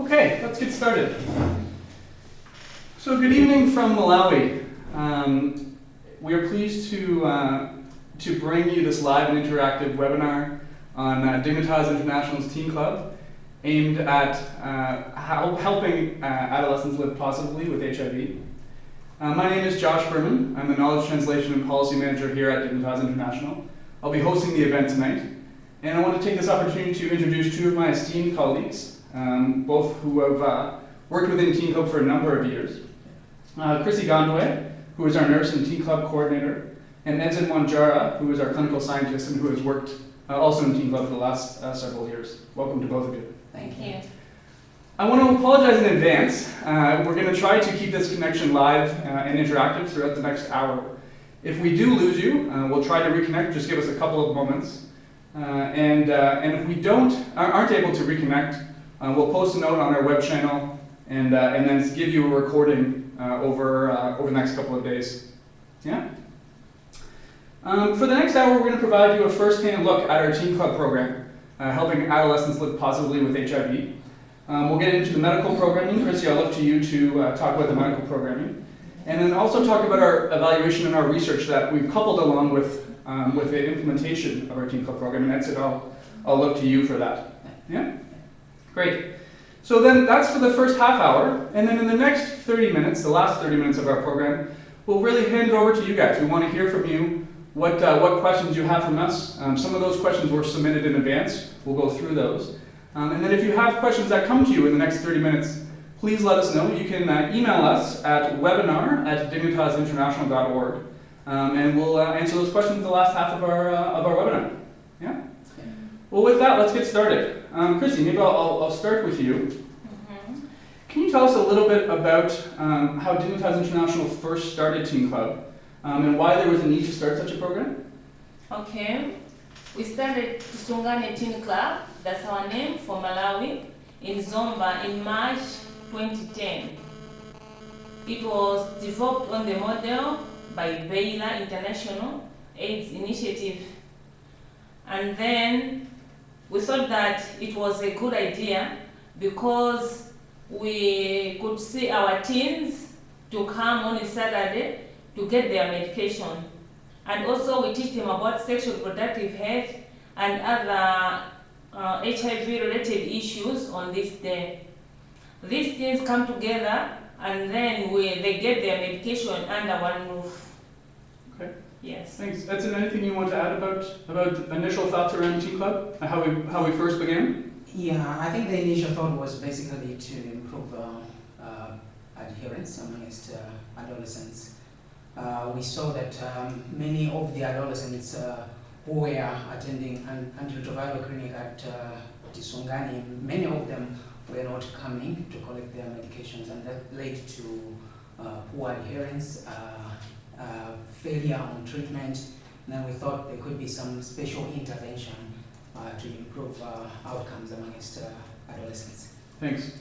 Okay, let's get started. So good evening from Malawi. We are pleased to bring you this live and interactive webinar on Dignitas International's Teen Club, aimed at helping adolescents live positively with HIV. My name is Josh Berman. I'm the Knowledge Translation and Policy Manager here at Dignitas International. I'll be hosting the event tonight, and I want to take this opportunity to introduce two of my esteemed colleagues, both who have worked within Teen Club for a number of years. Chrissie, who is our nurse and Teen Club coordinator, and Edson, who is our clinical scientist and who has worked also in Teen Club for the last several years. Welcome to both of you. Thank you. I want to apologize in advance. We're going to try to keep this connection live and interactive throughout the next hour. If we do lose you, we'll try to reconnect. Just give us a couple of moments. And if we aren't able to reconnect, we'll post a note on our web channel and then give you a recording over the next couple of days. Yeah? For the next hour, we're going to provide you a first-hand look at our Teen Club program, helping adolescents live positively with HIV. We'll get into the medical programming. Chrissie, I'll look to you to talk about the medical programming. And then also talk about our evaluation and our research that we've coupled along with the implementation of our Teen Club program. And Edson, I'll look to you for that. Yeah? Great. So then that's for the first half hour. And then in the next 30 minutes, the last 30 minutes of our program, we'll really hand it over to you guys. We want to hear from you what questions you have from us. Some of those questions were submitted in advance. We'll go through those. And then if you have questions that come to you in the next 30 minutes, please let us know. You can email us at webinar@dignitasinternational.org, and we'll answer those questions in the last half of our webinar. Yeah? Well, with that, let's get started. Chrissie, maybe I'll start with you. Mm-hmm. Can you tell us a little bit about how Dignitas International first started Teen Club, and why there was a need to start such a program? Okay. We started Tusungane Teen Club, that's our name, for Malawi, in Zomba in March 2010. It was developed on the model by Baylor International AIDS Initiative. And then we thought that it was a good idea because we could see our teens to come on a Saturday to get their medication. And also we teach them about sexual reproductive health and other HIV-related issues on this day. These things come together and then they get their medication under one roof. Okay. Yes. Thanks. Edson, anything you want to add about initial thoughts around Teen Club, how we first began? Yeah, I think the initial thought was basically to improve adherence amongst adolescents. We saw that many of the adolescents who were attending an antiretroviral clinic at Tisungani, many of them were not coming to collect their medications, and that led to poor adherence, failure on treatment. And then we thought there could be some special intervention to improve outcomes amongst adolescents. Thanks.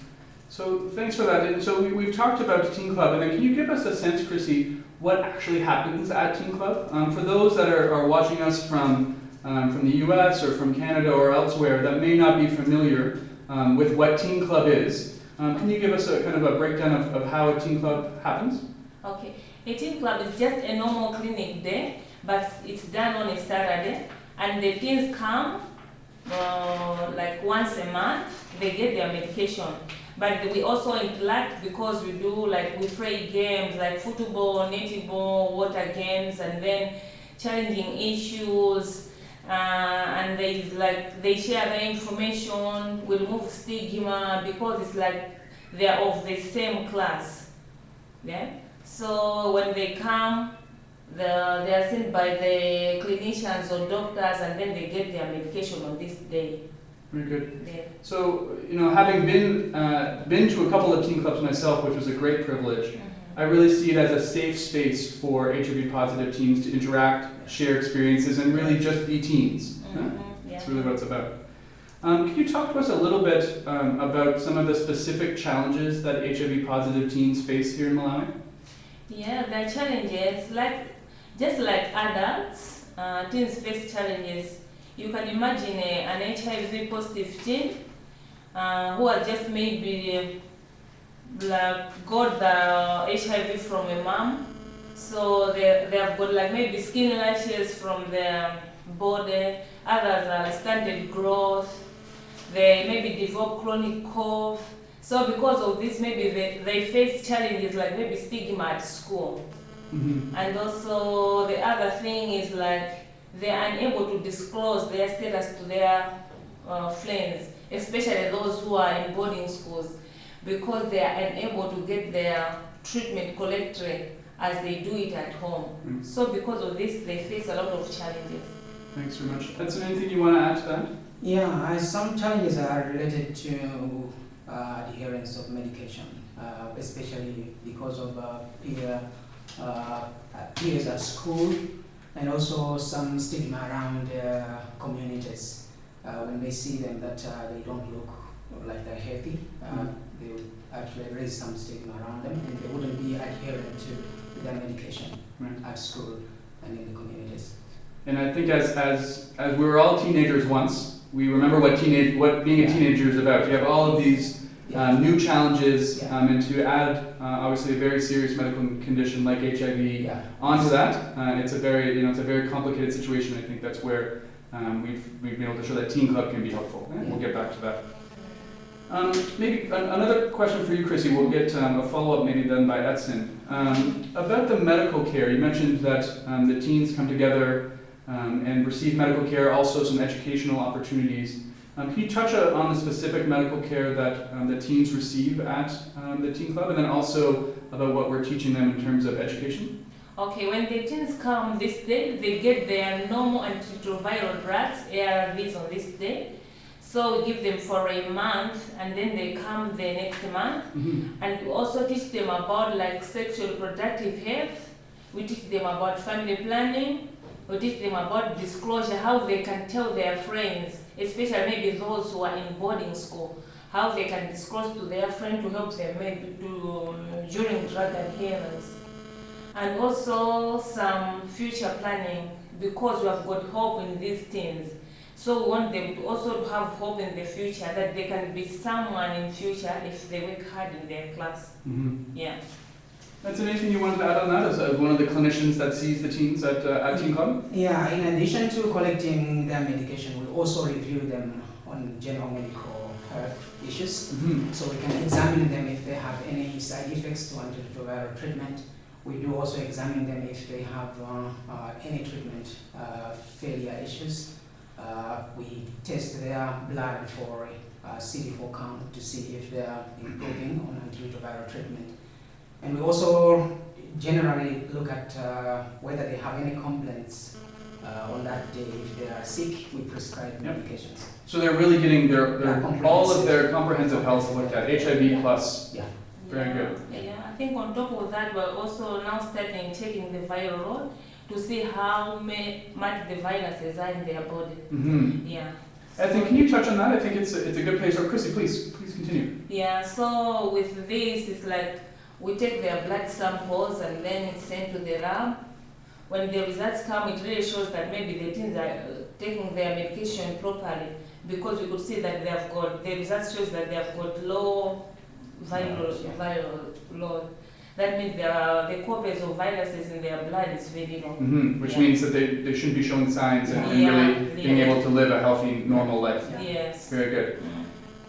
So thanks for that. And so we've talked about Teen Club, and then can you give us a sense, Chrissie, what actually happens at Teen Club? For those that are watching us from the US or from Canada or elsewhere that may not be familiar with what Teen Club is, can you give us a kind of a breakdown of how a Teen Club happens? Okay. A Teen Club is just a normal clinic day, but it's done on a Saturday, and the teens come like once a month. They get their medication. But we also interact because we play games like football, netball, water games, and then challenging issues. And they share their information. We remove stigma because it's like they're of the same class. Yeah. So when they come, they are seen by the clinicians or doctors, and then they get their medication on this day. Very good. Yeah. So, having been to a couple of Teen Clubs myself, which was a great privilege, Mm-hmm. I really see it as a safe space for HIV-positive teens to interact, share experiences, and really just be teens. Mm-hmm. Yeah. That's really what it's about. Can you talk to us a little bit about some of the specific challenges that HIV-positive teens face here in Malawi? Yeah, the challenges, just like adults, teens face challenges. You can imagine an HIV positive teen who are just maybe like got the HIV from a mom. So they have got like maybe skin rashes from their body, others are stunted growth, they maybe develop chronic cough. So because of this, maybe they face challenges like maybe stigma at school. And also the other thing is like they are unable to disclose their status to their friends, especially those who are in boarding schools, because they are unable to get their treatment correctly as they do it at home. So because of this, they face a lot of challenges. Thanks very much. Edson, anything you want to add to that? Yeah, some challenges are related to adherence of medication, especially because of peers at school, and also some stigma around communities. When they see them that they don't look like they're healthy, they will actually raise some stigma around them, and they wouldn't be adherent to their medication at school and in the communities. And I think as we were all teenagers once, we remember what being a teenager is about. You have all of these new challenges, and to add obviously a very serious medical condition like HIV onto that, it's a very complicated situation. I think that's where we've been able to show that Teen Club can be helpful. We'll get back to that. Maybe another question for you, Chrissie. We'll get a follow-up maybe then by Edson. About the medical care, you mentioned that the teens come together and receive medical care, also some educational opportunities. Can you touch on the specific medical care that the teens receive at the Teen Club, and then also about what we're teaching them in terms of education? Okay, when the teens come this day, they get their normal antiretroviral drugs, ARVs, on this day. So we give them for a month, and then they come the next month. And we also teach them about like sexual reproductive health. We teach them about family planning. We teach them about disclosure, how they can tell their friends, especially maybe those who are in boarding school, how they can disclose to their friend to help them maybe during drug adherence. And also some future planning, because we have got hope in these teens. So we want them to also have hope in the future, that they can be someone in future if they work hard in their class. Yeah. That's anything you wanted to add on that as one of the clinicians that sees the teens at Teen Club? Yeah, in addition to collecting their medication, we also review them on general medical health issues. So we can examine them if they have any side effects to antiretroviral treatment. We do also examine them if they have any treatment failure issues. We test their blood for CD4 count to see if they are improving on antiretroviral treatment. And we also generally look at whether they have any complaints on that day. If they are sick, we prescribe medications. So they're really getting all of their comprehensive health looked at, HIV plus. Yeah. Very good. Yeah, I think on top of that, we're also now checking the viral load to see how much the viruses are in their body. Yeah. Edson, can you touch on that? I think it's a good place. Or Chrissie, please continue. Yeah. So with this, it's like we take their blood samples and then it's sent to the lab. When the results come, it really shows that maybe the teens are taking their medication properly, because we could see that the results shows that they have got low viral load. That means the copies of viruses in their blood is very low. Which means that they shouldn't be showing signs and really being able to live a healthy, normal life. Yes. Very good.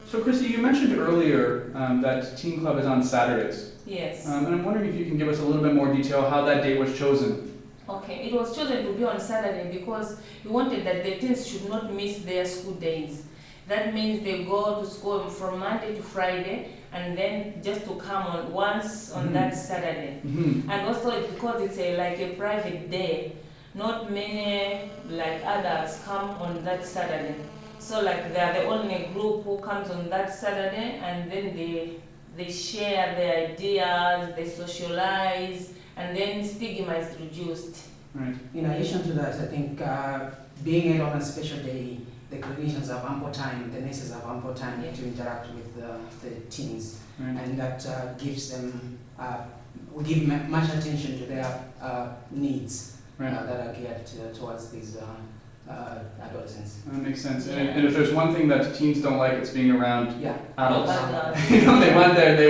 So Chrissie, you mentioned earlier that Teen Club is on Saturdays. Yes. And I'm wondering if you can give us a little bit more detail how that date was chosen. Okay, it was chosen to be on Saturday because we wanted that the teens should not miss their school days. That means they go to school from Monday to Friday, and then just to come on once on that Saturday. And also it's because it's like a private day. Not many like adults come on that Saturday. So like they are the only group who comes on that Saturday, and then they share their ideas, they socialize, and then stigma is reduced. Right. In addition to that, I think being it on a special day, the clinicians have ample time, the nurses have ample time to interact with the teens, and that gives them, we give much attention to their needs that are geared towards these adolescents. That makes sense. Yeah. And if there's one thing that teens don't like, it's being around Yeah. adults. Adults. You know, they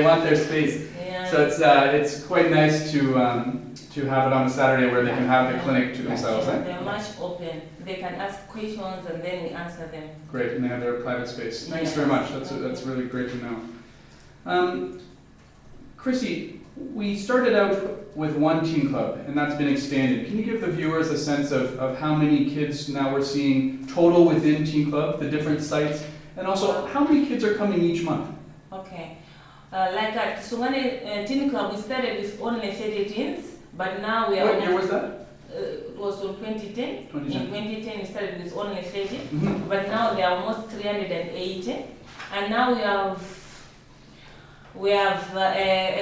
want their space. Yeah. So it's quite nice to have it on a Saturday where they can have the clinic to themselves. Yeah, Eh? they're much open. They can ask questions and then we answer them. Great, and they have their private space. Thanks Yes. very much. That's really great to know. Chrissie, we started out with one teen club, and that's been expanded. Can you give the viewers a sense of how many kids now we're seeing total within teen club, the different sites, and also how many kids are coming each month? Okay. Like at Sungane Teen Club, we started with only 30 teens, but now we are. What year was that? It was in 2010. 2010. In 2010, we started with only 30, Mhm. but now there are almost 380, and now we have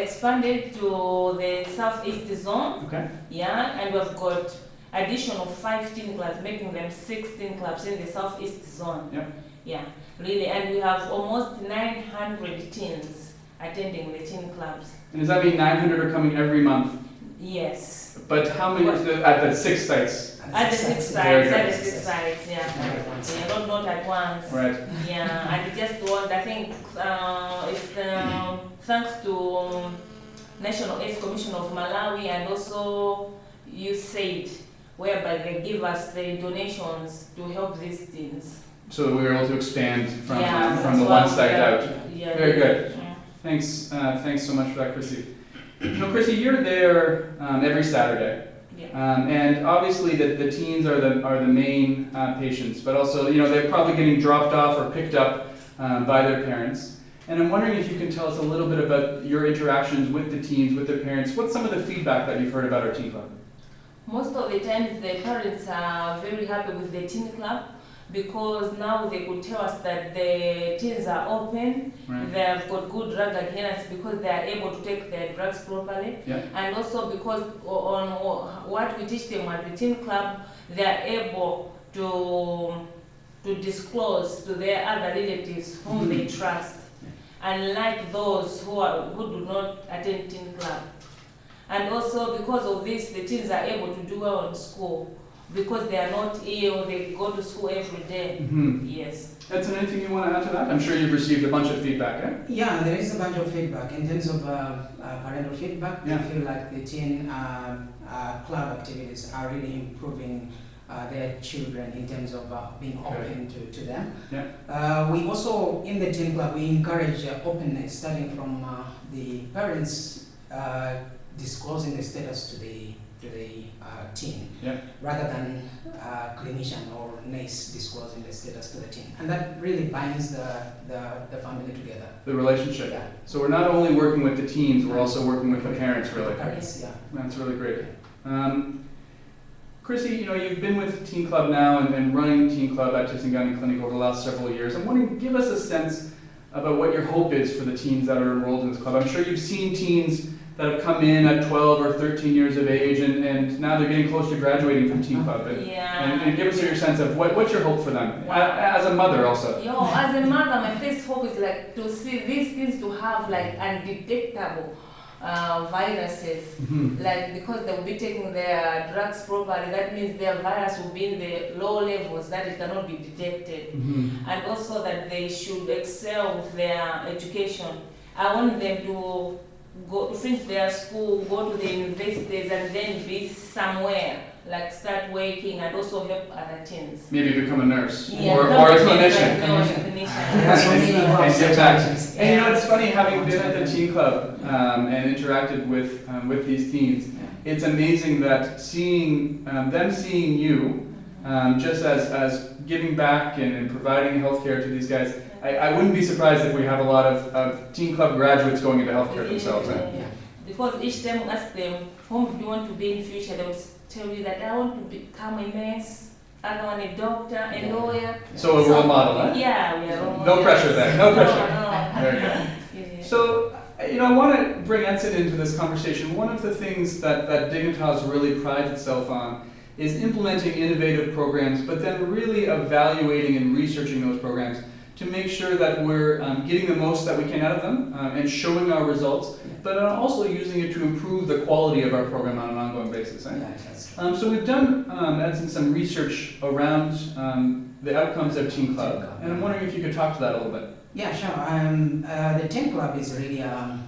expanded to the southeast zone. Okay. Yeah, and we've got additional 15 clubs, making them 16 clubs in the southeast zone. Yep. Yeah, really, and we have almost 900 teens attending the teen clubs. And does that mean 900 are coming every month? Yes. But how many at the 6 sites? At the 6 Very sites, good. at the 6 sites, yeah. Not at once. Yeah, not at once. Right. Yeah, and we just want, I think it's thanks to National AIDS Commission of Malawi and also USAID, whereby they give us the donations to help these teens. So that we were able to expand from that's the what one site we are- out. Yeah, Very good. yeah. Thanks so much for that, Chrissie. Chrissie, you're there every Saturday, Yeah. and obviously the teens are the main patients, but also they're probably getting dropped off or picked up by their parents. And I'm wondering if you can tell us a little bit about your interactions with the teens, with their parents. What's some of the feedback that you've heard about our teen club? Most of the times the parents are very happy with the teen club because now they could tell us that the teens are open, Right. they've got good drug adherence because they are able to take their drugs properly. Yeah. And also because on what we teach them at the teen club, they are able to disclose to their other relatives whom they trust, unlike those who do not attend teen club. And also because of this, the teens are able to do well in school because they are not ill, they go to school every day. Mm-hmm. Yes. Edson, anything you want to add to that? I'm sure you've received a bunch of feedback, eh? Yeah, there is a bunch of feedback. In terms of parental feedback, Yeah. I feel like the teen club activities are really improving their children in terms of being open to them. Yeah. We also, in the teen club, we encourage openness, starting from the parents disclosing the status to the teen, Yeah. rather than clinician or nurse disclosing the status to the teen, and that really binds the family together. The relationship. Yeah. So we're not only working with the teens, we're also working with the parents, really. Parents, yeah. That's really great. Chrissie, you've been with Teen Club now and running Teen Club at Tisangani Clinic over the last several years. I'm wondering, give us a sense about what your hope is for the teens that are enrolled in this club. I'm sure you've seen teens that have come in at 12 or 13 years of age and now they're getting close to graduating from Teen Club. And give us your sense of what's your hope for them, as a mother also. As a mother, my first hope is like to see these things to have like undetectable viruses, Mm-hmm. like because they will be taking their drugs properly, that means their virus will be in the low levels that it cannot be detected. Mm-hmm. And also that they should excel with their education. I want them to go to finish their school, go to the universities, and then be somewhere, like start working and also help other teens. Maybe become a nurse Yeah, or a become clinician. clinician. So many And get back. And it's Yeah. funny, having been at the Teen Club and interacted with these teens, it's amazing that seeing them seeing you just as giving back and providing healthcare to these guys. I wouldn't be surprised if we have a lot of Teen Club graduates going into healthcare themselves. Eh? Yeah. Because each time we ask them, whom do you want to be in future, they will tell you that I want to become a nurse, I want a doctor, a lawyer. So a role model, eh? Yeah, we are role No models. pressure there, no pressure. No. Very good. Yeah. So, I want to bring Edson into this conversation. One of the things that Dignitas really prides itself on is implementing innovative programs, but then really evaluating and researching those programs to make sure that we're getting the most that we can out of them and showing our results, but also using it to improve the quality of our program on an ongoing basis. Eh? Yeah, that's true. So we've done, Edson, some research around the outcomes of Teen Club, and I'm wondering if you could talk to that a little bit. Yeah, sure. The Teen Club is really a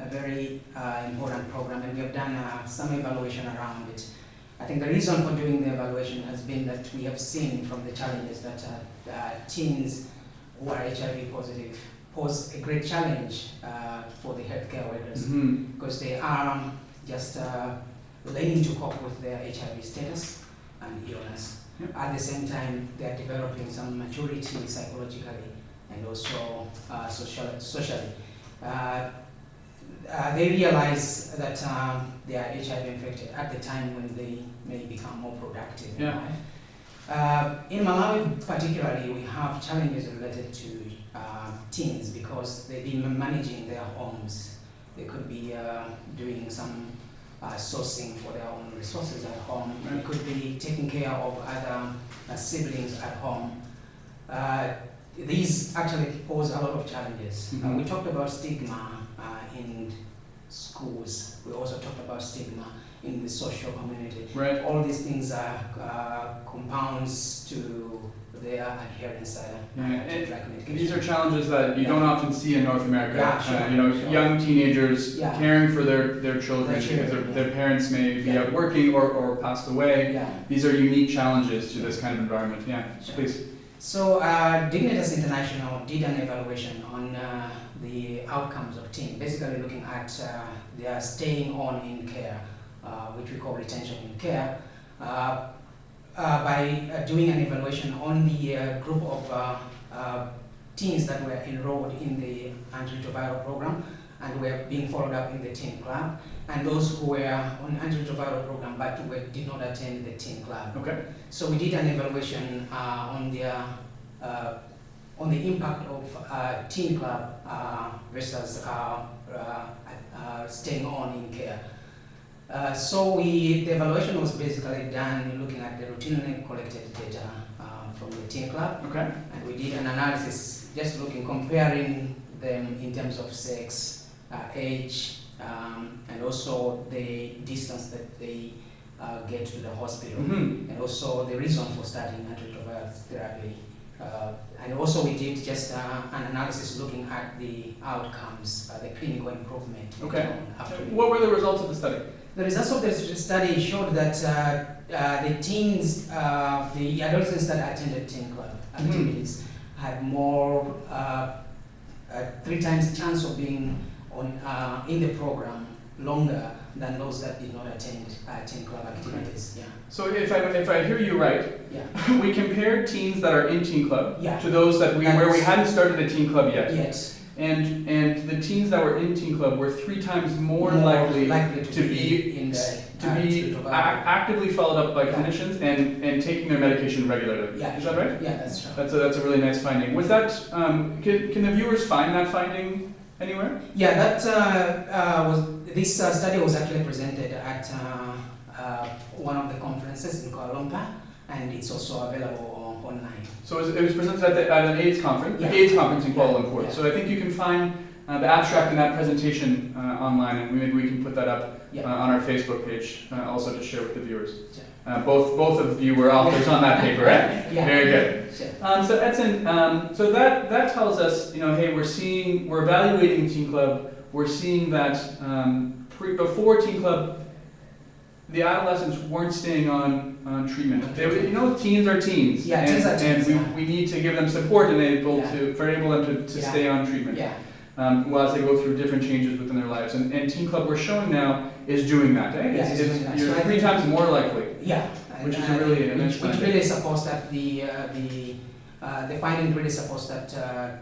very important program, and we have done some evaluation around it. I think the reason for doing the evaluation has been that we have seen from the challenges that teens who are HIV positive pose a great challenge for the healthcare workers, because they are just learning to cope with their HIV status and illness. Yep. At the same time, they are developing some maturity psychologically and also socially. They realize that they are HIV infected at the time when they may become more productive in life. In Malawi particularly, we have challenges related to teens because they've been managing their homes. They could be doing some sourcing for their own resources at home. They could be taking care of other siblings at home. These actually pose a lot of challenges. We talked about stigma in schools. We also talked about stigma in the social community. Right. All these things are compounds to their adherence to drug medication. These are challenges that you don't often see in North America. Yeah, sure, young teenagers caring for their children because their parents may be out working or passed away. Yeah. These are unique challenges to this kind of environment. Yeah, please. So Dignitas International did an evaluation on the outcomes of teens, basically looking at their staying on in care, which we call retention in care, by doing an evaluation on the group of teens that were enrolled in the antiretroviral program and were being followed up in the teen club, and those who were on antiretroviral program but did not attend the teen club. Okay. So we did an evaluation on the impact of teen club versus staying on in care. The evaluation was basically done looking at the routinely collected data from the teen club. Okay. And we did an analysis just comparing them in terms of sex, age, and also the distance that they get to the hospital, and also the reason for starting antiretroviral therapy. And also we did just an analysis looking at the outcomes, the clinical improvement. Okay. After what were the results of the study? The results of the study showed that the teens, the adolescents that attended teen club activities had more, 3 times chance of being on in the program longer than those that did not attend teen club activities. Yeah. So if I hear you right, we compared teens that are in teen club to those that where we hadn't started a teen club yet. Yes. And the teens that were in teen club were 3 times more likely to be actively followed up by clinicians and taking their medication regularly. Yeah. Is that right? Yeah, that's true. That's a really nice finding. Was that can the viewers find that finding anywhere? Yeah, that this study was actually presented at one of the conferences in Kuala Lumpur, and it's also available online. So it was presented at an AIDS conference, the AIDS conference in Kuala Lumpur. Yeah. So I think you can find the abstract and that presentation online, and maybe we can put that up on our Facebook page also to share with the viewers. Sure. Both of you were authors on that paper, right? Yeah. Very good. Sure. So Edson, so that tells us, hey, we're evaluating Teen Club. We're seeing that before Teen Club, the adolescents weren't staying on treatment. Teens are teens. Yeah, teens are teens. And we need to give them support and enable them to stay on treatment. Yeah. While as they go through different changes within their lives. And Teen Club we're showing now is doing that, eh? Yeah, it's doing that. You're So 3 times more likely. Yeah. Which is really which really supports that the finding really supports that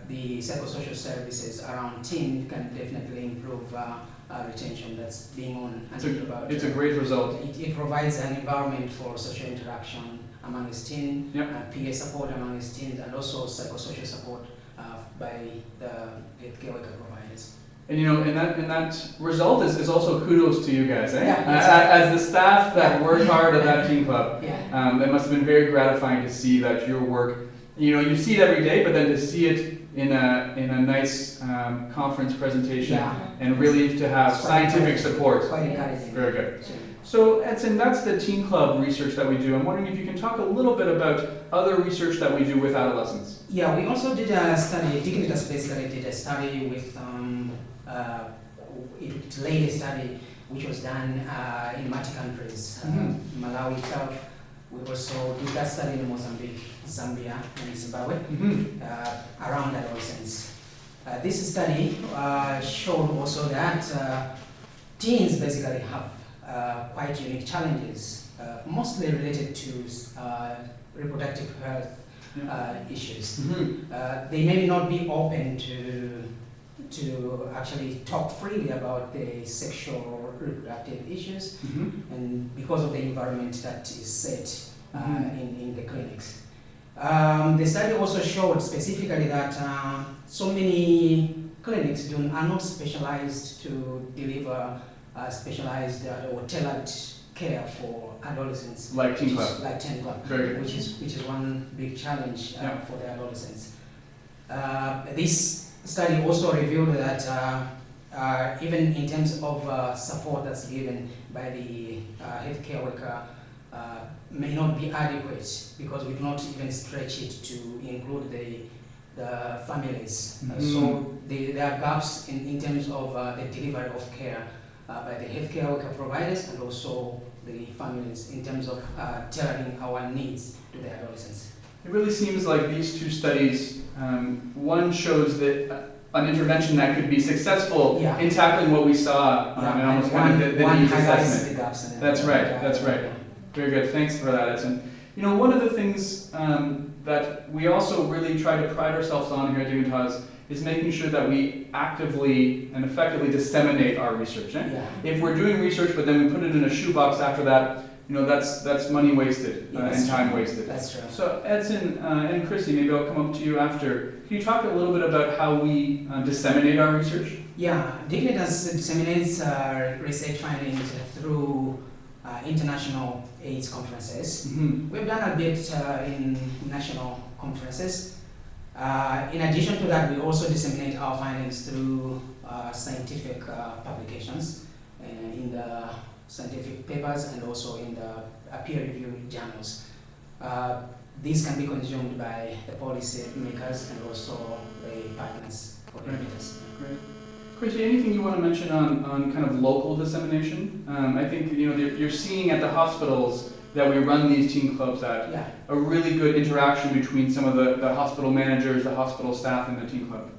the psychosocial services around teen can definitely improve retention that's being on. It's a great result. It provides an environment for social interaction among his teens, PA support among his teens, and also psychosocial support by the healthcare worker providers. And that result is also kudos to you guys, eh? Yeah, as the staff that work hard at that Teen Club. Yeah. It must have been very gratifying to see that your work, you see it every day, but then to see it in a nice conference presentation, Yeah. and really to have It's quite scientific support. Quite encouraging. Very good. So Edson, that's the teen club research that we do. I'm wondering if you can talk a little bit about other research that we do with adolescents. Yeah, we also did a study. Dignitas basically did a study with it laid a study which was done in multi countries, Malawi itself. We also did that study in Mozambique, Zambia, and Zimbabwe around adolescents. This study showed also that teens basically have quite unique challenges, mostly related to reproductive health issues. They may not be open to actually talk freely about the sexual or reproductive issues, and because of the environment that is set in the clinics. The study also showed specifically that so many clinics are not specialized to deliver specialized or tailored care for adolescents. Like Teen Club. Like Teen Club, Very good. which is one big challenge for the adolescents. This study also revealed that even in terms of support that's given by the healthcare worker may not be adequate, because we do not even stretch it to include the families. So there are gaps in terms of the delivery of care by the healthcare worker providers and also the families in terms of tailoring our needs to the adolescents. It really seems like these two studies, one shows that an intervention that could be successful in tackling what we saw in almost kind of the needs assessment. The gaps in That's right, that's right. Very good, thanks for that, Edson. You know, one of the things that we also really try to pride ourselves on here at Dignitas is making sure that we actively and effectively disseminate our research. If we're doing research but then we put it in a shoebox after that, you know, that's money wasted and time wasted. That's true. So Edson and Chrissie, maybe I'll come up to you after. Can you talk a little bit about how we disseminate our research? Yeah, Dignitas disseminates research findings through international AIDS conferences. We've done a bit in national conferences. In addition to that, we also disseminate our findings through scientific publications in the scientific papers and also in the peer-reviewed journals. These can be consumed by the policy makers and also the partners for Dignitas. Great. Chrissie, anything you want to mention on kind of local dissemination? I think you're seeing at the hospitals that we run these teen clubs at a really good interaction between some of the hospital managers, the hospital staff, and the teen club.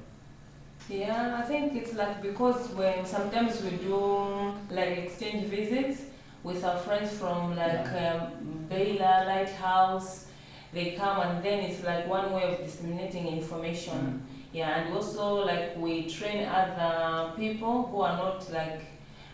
Yeah, I think it's like because when sometimes we do like exchange visits with our friends from like Baylor, Lighthouse, they come and then it's like one way of disseminating information. Yeah, and also like we train other people who are not like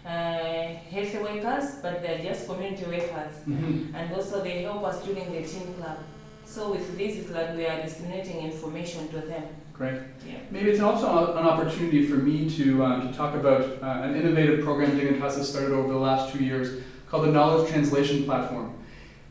health workers, but they're just community workers. And also they help us during the teen club. So with this, it's like we are disseminating information to them. Great. Yeah. Maybe it's also an opportunity for me to talk about an innovative program Dignitas has started over the last 2 years called the Knowledge Translation Platform.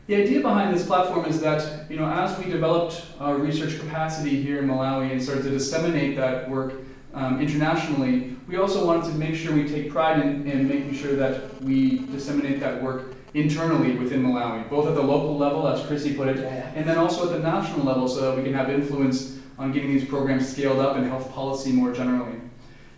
The idea behind this platform is that, as we developed our research capacity here in Malawi and started to disseminate that work internationally, we also wanted to make sure we take pride in making sure that we disseminate that work internally within Malawi, both at the local level, as Chrissie put it, and then also at the national level so that we can have influence on getting these programs scaled up in health policy more generally.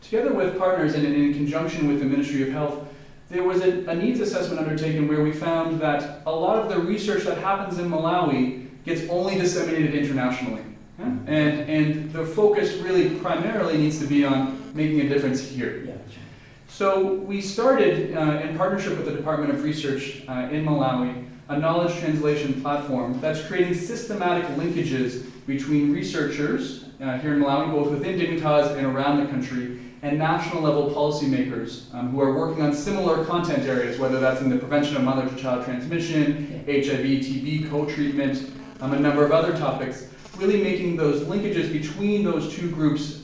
Together with partners and in conjunction with the Ministry of Health, there was a needs assessment undertaken where we found that a lot of the research that happens in Malawi gets only disseminated internationally. And the focus really primarily needs to be on making a difference here. So we started, in partnership with the Department of Research in Malawi, a knowledge translation platform that's creating systematic linkages between researchers here in Malawi, both within Dignitas and around the country, and national level policymakers who are working on similar content areas, whether that's in the prevention of mother-to-child transmission, HIV, TB, co-treatment, a number of other topics, really making those linkages between those two groups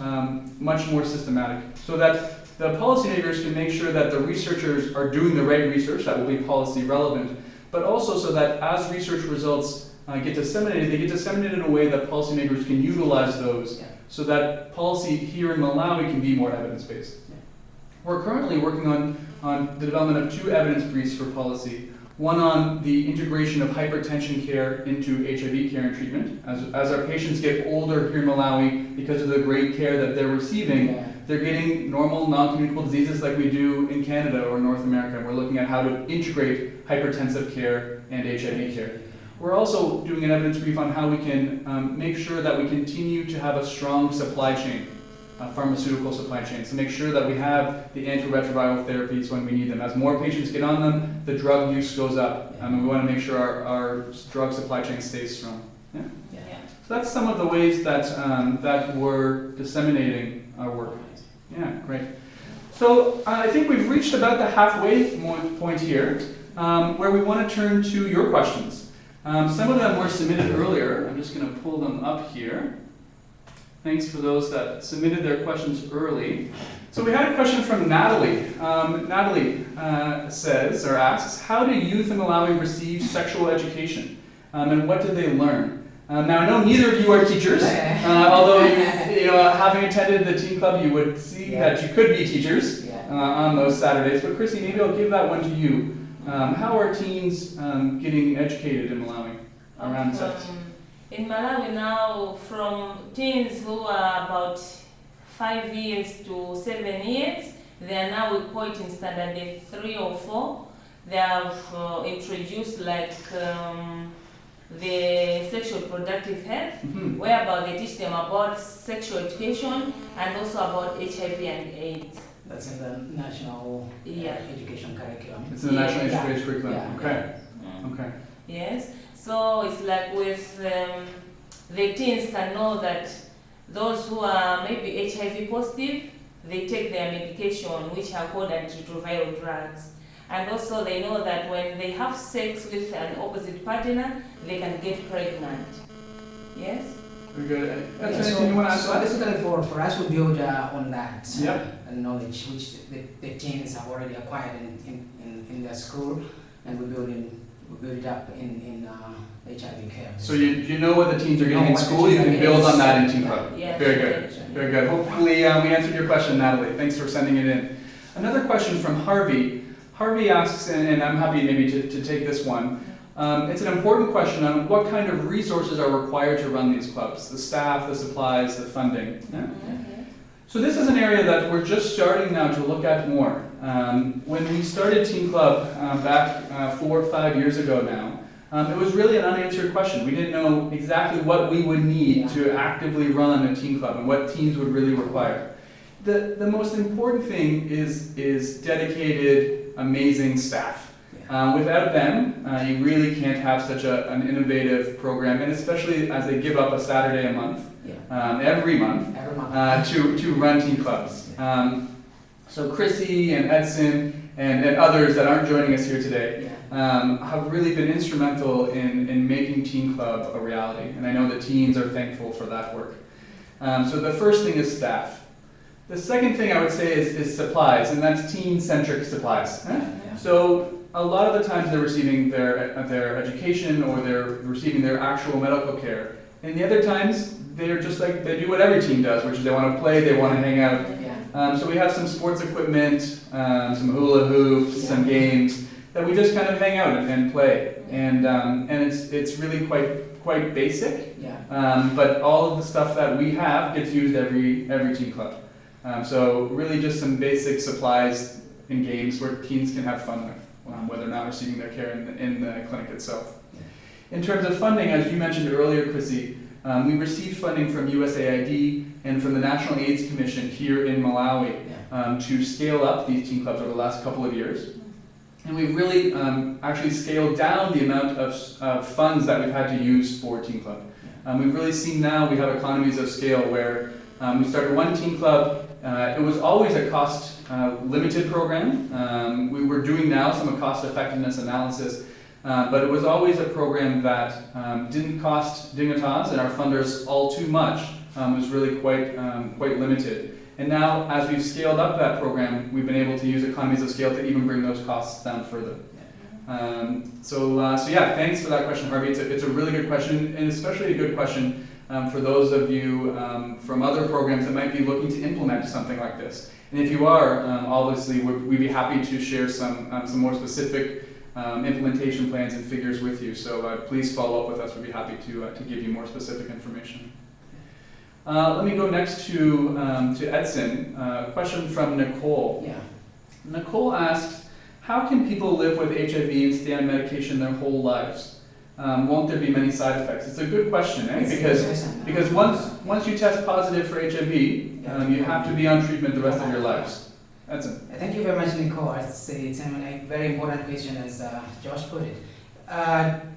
much more systematic, so that the policymakers can make sure that the researchers are doing the right research that will be policy relevant, but also so that as research results get disseminated, they get disseminated in a way that policymakers can utilize those so that policy here in Malawi can be more evidence-based. We're currently working on the development of 2 evidence briefs for policy. One on the integration of hypertension care into HIV care and treatment. As our patients get older here in Malawi, because of the great care that they're receiving, they're getting normal non-communicable diseases like we do in Canada or North America. And we're looking at how to integrate hypertensive care and HIV care. We're also doing an evidence brief on how we can make sure that we continue to have a strong supply chain, pharmaceutical supply chain, to make sure that we have the antiretroviral therapies when we need them. As more patients get on them, the drug use goes up, and we want to make sure our drug supply chain stays strong. Yeah? Yeah. So that's some of the ways that, that we're disseminating our work. Yeah, great. So I think we've reached about the halfway point here, where we want to turn to your questions. Some of them were submitted earlier. I'm just going to pull them up here. Thanks for those that submitted their questions early. So we had a question from Natalie. Natalie says, or asks, how do youth in Malawi receive sexual education? And what do they learn? Now I know neither of you are teachers, although you know, having attended the teen club, you would see that you could be teachers on those Saturdays. But Chrissie, maybe I'll give that one to you. How are teens getting educated in Malawi around sex? In Malawi now, from teens who are about 5 years to 7 years, they are now, we call it in standard 3 or 4. They have introduced like the sexual reproductive health, whereby they teach them about sexual education and also about HIV and AIDS. That's in the national education curriculum. It's in the national education curriculum. Okay. Okay. Yes. So it's like with the teens can know that those who are maybe HIV positive, they take their medication, which are called antiretroviral drugs. And also they know that when they have sex with an opposite partner, they can get pregnant. Yes? Very good. That's anything you want to add to that? Basically for us, we build on that knowledge which the teens have already acquired in their school, and we build it up in HIV care. So you know what the teens are getting in school, you can build on that in Teen Club. Yeah. Very good. Very good. Hopefully we answered your question, Natalie. Thanks for sending it in. Another question from Harvey. Harvey asks, and I'm happy maybe to take this one. It's an important question on what kind of resources are required to run these clubs, the staff, the supplies, the funding. Yeah? So this is an area that we're just starting now to look at more. When we started Teen Club back 4 or 5 years ago now, it was really an unanswered question. We didn't know exactly what we would need to actively run a teen club and what teens would really require. The most important thing is dedicated, amazing staff. Without them, you really can't have such an innovative program, and especially as they give up a Saturday a month, every month, to run teen clubs. So Chrissie and Edson and others that aren't joining us here today have really been instrumental in making Teen Club a reality, and I know the teens are thankful for that work. So the first thing is staff. The second thing I would say is supplies, and that's teen-centric supplies. So a lot of the times they're receiving their education or they're receiving their actual medical care. And the other times, they're just like, they do what every teen does, which is they want to play, they want to hang out. So we have some sports equipment, some hula hoops, some games that we just kind of hang out and play. And it's really quite basic, but all of the stuff that we have gets used every teen club. So really just some basic supplies and games where teens can have fun with, whether or not receiving their care in the clinic itself. In terms of funding, as you mentioned earlier, Chrissie, we received funding from USAID and from the National AIDS Commission here in Malawi to scale up these teen clubs over the last couple of years. And we've really actually scaled down the amount of funds that we've had to use for Teen Club. We've really seen now we have economies of scale where we started one teen club. It was always a cost limited program. We were doing now some cost effectiveness analysis, but it was always a program that didn't cost Dignitas and our funders all too much. It was really quite limited. And now, as we've scaled up that program, we've been able to use economies of scale to even bring those costs down further. So yeah, thanks for that question, Harvey. It's a really good question, and especially a good question for those of you from other programs that might be looking to implement something like this. And if you are, obviously, we'd be happy to share some more specific implementation plans and figures with you. So please follow up with us. We'd be happy to give you more specific information. Let me go next to Edson. A question from Nicole. Yeah. Nicole asks, how can people live with HIV and stay on medication their whole lives? Won't there be many side effects? It's a good question, eh? Because once you test positive for HIV, you have to be on treatment the rest of your lives. Edson. Thank you very much, Nicole. It's a very important question, as Josh put it.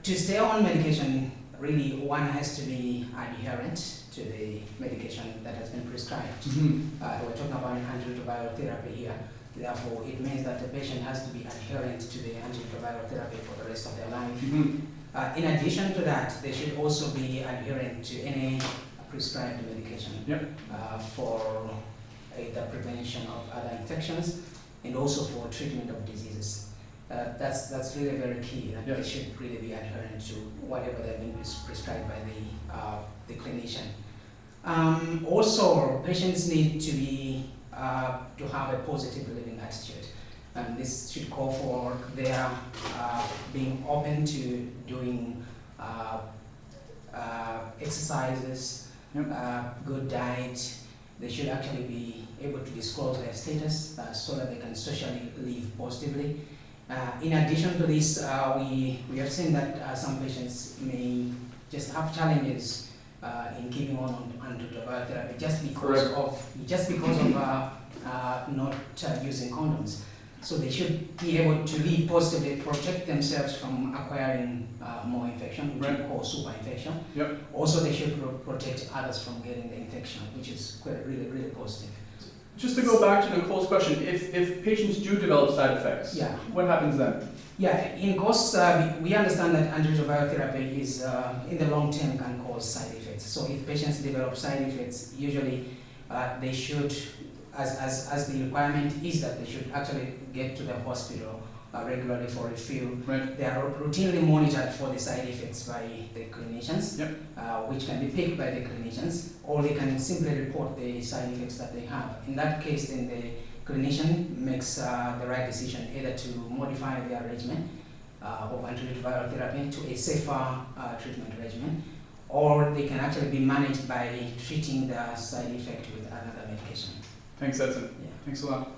To stay on medication, really one has to be adherent to the medication that has been prescribed. Mm-hmm. We're talking about antiretroviral therapy here. Therefore, it means that the patient has to be adherent to the antiretroviral therapy for the rest of their life. Mm-hmm. In addition to that, they should also be adherent to any prescribed medication for the prevention of other infections and also for treatment of diseases. That's really very key. That they should really be adherent to whatever they've been prescribed by the clinician. Also, patients need to be to have a positive living attitude. And this should call for their being open to doing exercises, good diet. They should actually be able to disclose their status so that they can socially live positively. In addition to this, we have seen that some patients may just have challenges in keeping on antiretroviral therapy just because of not using condoms. So they should be able to live positively, protect themselves from acquiring more infection, which we call super infection. Yep. Also, they should protect others from getting the infection, which is really, really positive. Just to go back to Nicole's question, if patients do develop side effects, what happens then? Yeah, in course, we understand that antiretroviral therapy is in the long term can cause side effects. So if patients develop side effects, usually they should, as the requirement is that they should actually get to the hospital regularly for refill. Right. They are routinely monitored for the side effects by the clinicians, which can be picked by the clinicians, or they can simply report the side effects that they have. In that case, then the clinician makes the right decision either to modify their regimen of antiretroviral therapy to a safer treatment regimen, or they can actually be managed by treating the side effect with another medication. Thanks, Edson. Thanks a lot.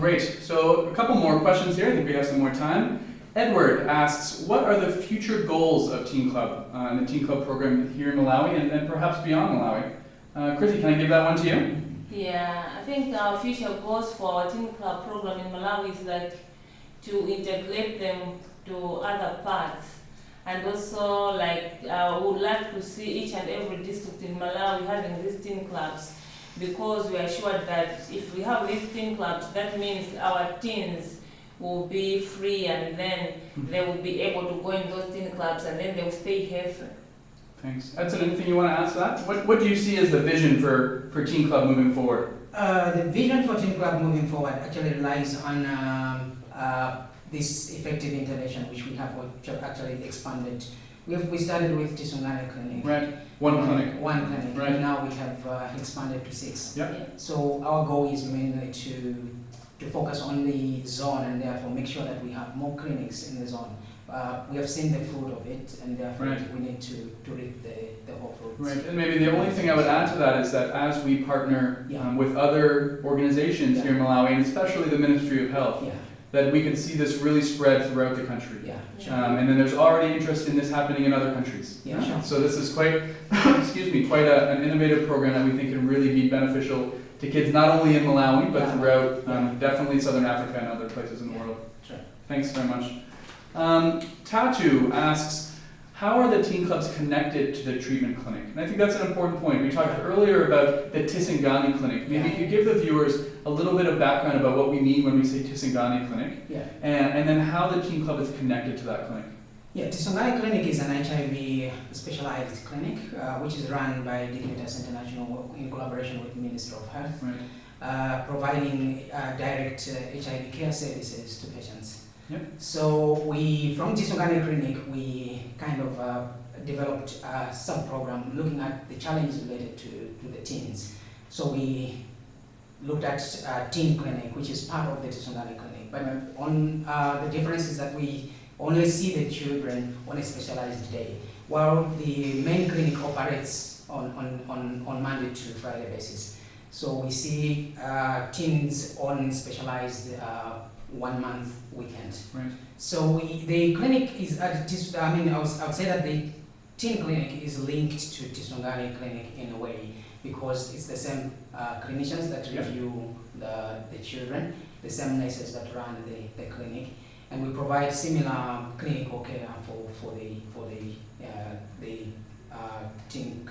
Great. So a couple more questions here. I think we have some more time. Edward asks, what are the future goals of Teen Club and the Teen Club program here in Malawi and perhaps beyond Malawi? Chrissie, can I give that one to you? Yeah, I think our future goals for our Teen Club program in Malawi is like to integrate them to other parts. And also, like, we would like to see each and every district in Malawi having these teen clubs, because we are sure that if we have these teen clubs, that means our teens will be free, and then they will be able to go in those teen clubs, and then they will stay healthy. Thanks. Edson, anything you want to add to that? What do you see as the vision for Teen Club moving forward? The vision for Teen Club moving forward actually relies on this effective intervention, which we have actually expanded. We started with Tisungane Clinic. Right. One clinic. Right. And now we have expanded to 6. Yep. So our goal is mainly to focus on the zone and therefore make sure that we have more clinics in the zone. We have seen the fruit of it, and therefore we need to reap the whole fruits. Right, and maybe the only thing I would add to that is that as we partner with other organizations here in Malawi, and especially the Ministry of Health, that we can see this really spread throughout the country. And then there's already interest in this happening in other countries. So this is quite, quite an innovative program that we think can really be beneficial to kids not only in Malawi, but throughout definitely Southern Africa and other places in the world. Thanks very much. Tatu asks, how are the teen clubs connected to the treatment clinic? And I think that's an important point. We talked earlier about the Tisangani clinic. Maybe you could give the viewers a little bit of background about what we mean when we say Tisangani clinic, and then how the teen club is connected to that clinic. Tisangani clinic is an HIV specialized clinic which is run by Dignitas International in collaboration with the Ministry of Health, providing direct HIV care services to patients. So from Tisangani clinic, we kind of developed a sub-program looking at the challenges related to the teens. So we looked at teen clinic, which is part of the Tisongane clinic. But on the difference is that we only see the children on a specialized day, while the main clinic operates on Monday to Friday basis. So we see teens on specialized 1 month weekend. Right. So the clinic is I would say that the teen clinic is linked to Tisongane clinic in a way, because it's the same clinicians that review the children, the same nurses that run the clinic, and we provide similar clinical care for the teen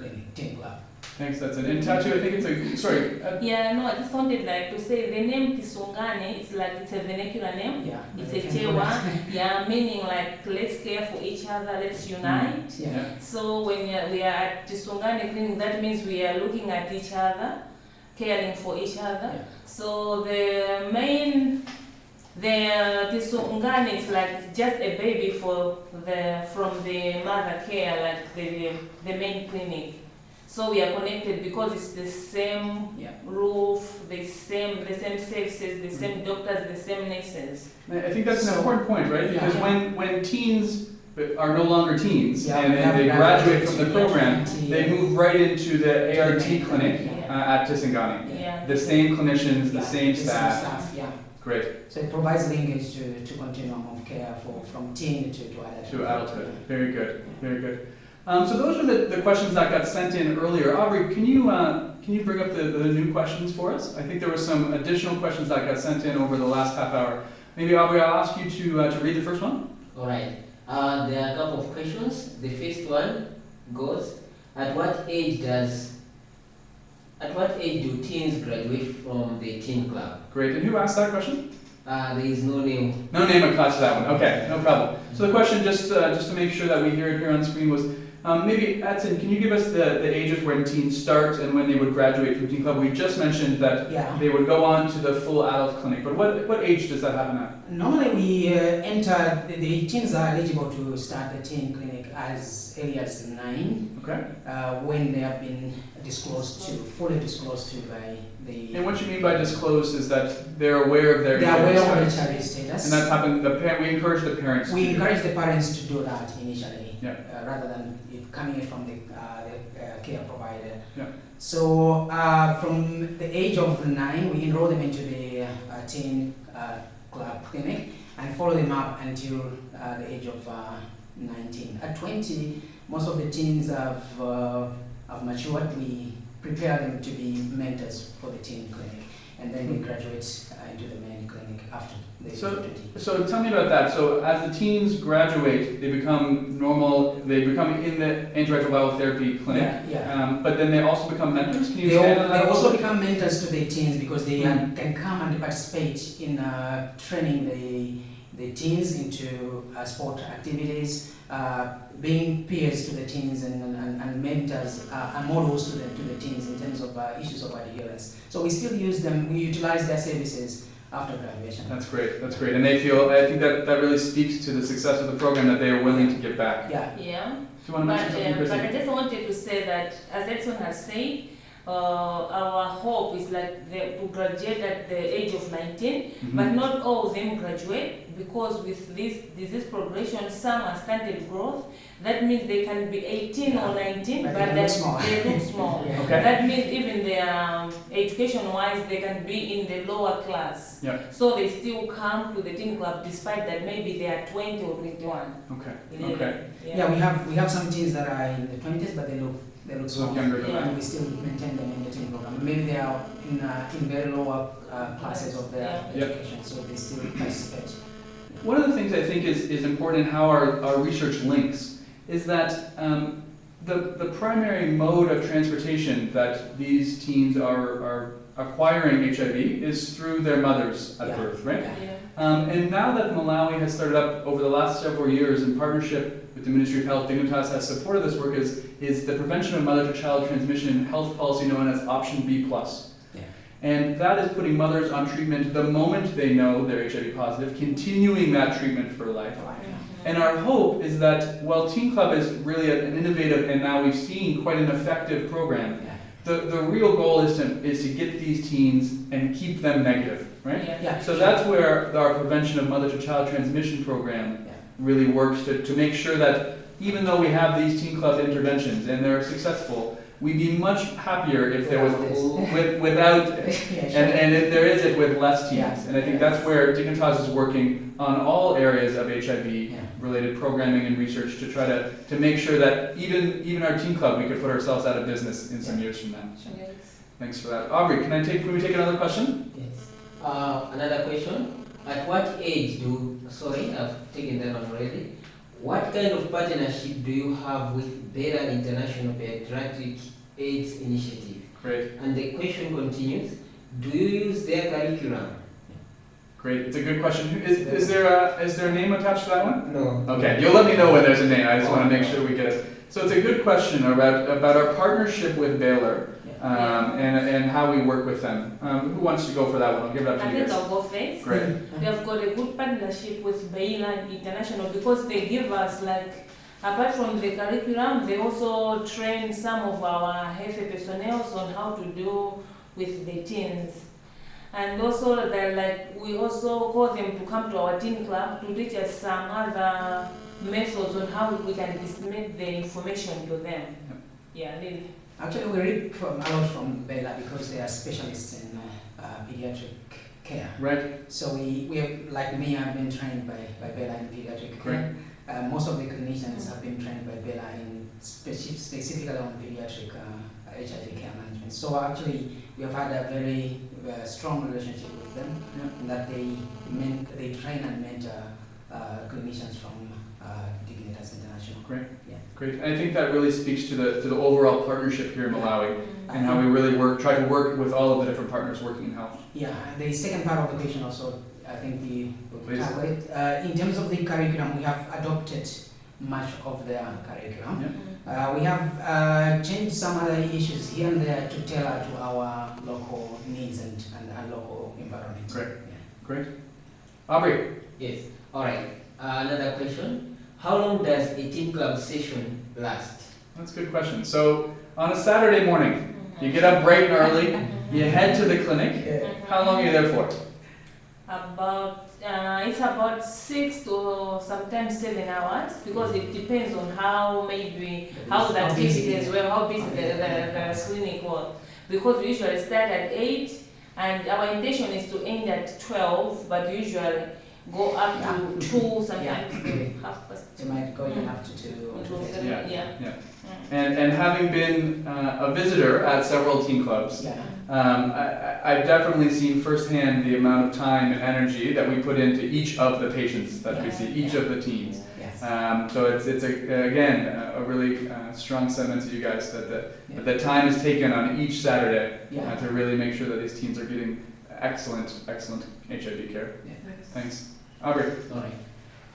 club. Thanks, that's it. And Tatu, I think it's a, sorry. Yeah, no, I just wanted to say the name Tisongane, it's a vernacular name. Yeah. It's a Chewa, yeah, meaning let's care for each other, let's unite. Yeah. So when we are at Tisongane clinic, that means we are looking at each other, caring for each other. Yeah. So the Tisongane is just a baby from the mother care, the main clinic. So we are connected because it's the same roof, the same services, the same doctors, the same nurses. I think that's an important point, right? Because when teens are no longer teens and then they graduate from the program, they move right into the ART clinic at Tisongane. Yeah. The same clinicians, the same staff. Yeah. Great. So it provides linkage to continuum of care from teen to adulthood. To adulthood. Very good. Very good. So those are the questions that got sent in earlier. Aubrey, can you bring up the new questions for us? I think there were some additional questions that got sent in over the last half hour. Maybe Aubrey, I'll ask you to read the first one. All right. There are a couple of questions. The first one goes: At what age do teens graduate from the teen club? Great. And who asked that question? There is no name. No name attached to that one. Okay, no problem. So the question, just to make sure that we hear it here on screen, was maybe Edson, can you give us the ages when teens start and when they would graduate from teen club? We just mentioned that they would go on to the full adult clinic, but what age does that happen at? Normally we enter, the teens are eligible to start the teen clinic as early as 9. Okay. When they have been fully disclosed to by the... And what you mean by disclosed is that they're aware of their HIV status. And that's happened, we encourage the parents We encourage the parents to do that initially, rather than it coming in from the care provider. Yeah. So from the age of 9, we enroll them into the teen club clinic and follow them up until the age of 19. At 20, most of the teens have matured. We prepare them to be mentors for the teen clinic, and then they graduate into the main clinic after they So tell me about that. So as the teens graduate, they become normal, they become in the antiretroviral therapy clinic, but then they also become mentors? Can you expand on that? They also become mentors to the teens because they can come and participate in training the teens into sport activities, being peers to the teens and mentors and models to the teens in terms of issues of adherence. So we still use them, we utilize their services after graduation. That's great, that's great. And they feel, I think that really speaks to the success of the program, that they are willing to give back. Yeah. Do you want to mention something, Chrissie? But I just wanted to say that, as Edson has said, our hope is to graduate at the age of 19, but not all of them graduate, because with this disease progression, some are stunted growth. That means they can be 18 or 19, but they look small. Okay. That means even their education-wise, they can be in the lower class. Yeah. So they still come to the teen club despite that maybe they are 20 or 21. Okay. Okay. Yeah. We have some teens that are in the 20s, but they look small. Younger than that. And we still maintain them in the teen program. Maybe they are in very lower classes of their education, so they still participate. One of the things I think is important in how our research links is that the primary mode of transportation that these teens are acquiring HIV is through their mothers at birth, right? And now that Malawi has started up over the last several years in partnership with the Ministry of Health, Dignitas has supported this work is the prevention of mother-to-child transmission health policy known as Option B+. And that is putting mothers on treatment the moment they know they're HIV positive, continuing that treatment for life. And our hope is that while Teen Club is really an innovative, and now we've seen quite an effective program, the real goal is to get these teens and keep them negative, right? So that's where our prevention of mother-to-child transmission program really works to make sure that even though we have these Teen Club interventions and they're successful, we'd be much happier if there was without it, and if there is it with less teens. And I think that's where Dignitas is working on all areas of HIV-related programming and research to try to make sure that even our Teen Club, we could put ourselves out of business in some years from now. Thanks for that. Aubrey, can we take another question? Yes. Another question. At what age sorry, I've taken that one already. What kind of partnership do you have with Berman International Pediatric AIDS Initiative? Great. And the question continues, do you use their curriculum? Great, it's a good question. Is there a name attached to that one? No. Okay, you'll let me know when there's a name. I just want to make sure we get it. So it's a good question about our partnership with Baylor and how we work with them. Who wants to go for that one? I'll give it up to you I think guys. I'll go first. Great. We have got a good partnership with Berman International because they give us, like, apart from the curriculum, they also train some of our healthy personnel on how to do with the teens. And also, we also call them to come to our teen club to teach us some other methods on how we can disseminate the information to them. Yeah, really. Actually, we read a lot from Bela because they are specialists in pediatric care. Right. So we have, like me, I've been trained by Bela in pediatric care. Most of the clinicians have been trained by Bela in specifically on pediatric HIV care management. So actually, we have had a very strong relationship with them, in that they train and mentor clinicians from Dignitas International. Great. Yeah. Great. I think that really speaks to the overall partnership here in Malawi and how we really try to work with all of the different partners working in health. Yeah, the second part of the question also, I think we will tackle it. In terms of the curriculum, we have adopted much of their curriculum. We have changed some other issues here and there to tailor to our local needs and local environment. Great. Great. Aubrey. Yes. All right. Another question. How long does a teen club session last? That's a good question. So on a Saturday morning, you get up bright and early, you head to the clinic. How long are you there for? It's about 6 to sometimes 7 hours because it depends on how the activity as well, how busy the clinic was. Because we usually start at 8 and our intention is to end at 12, but we usually go up to 2, sometimes half past 2. They might go even up to 2. And having been a visitor at several teen clubs, I've definitely seen firsthand the amount of time and energy that we put into each of the patients that we see, each of the teens. So it's again a really strong sentiment to you guys that the time is taken on each Saturday to really make sure that these teens are getting excellent HIV care. Thanks. Aubrey. All right.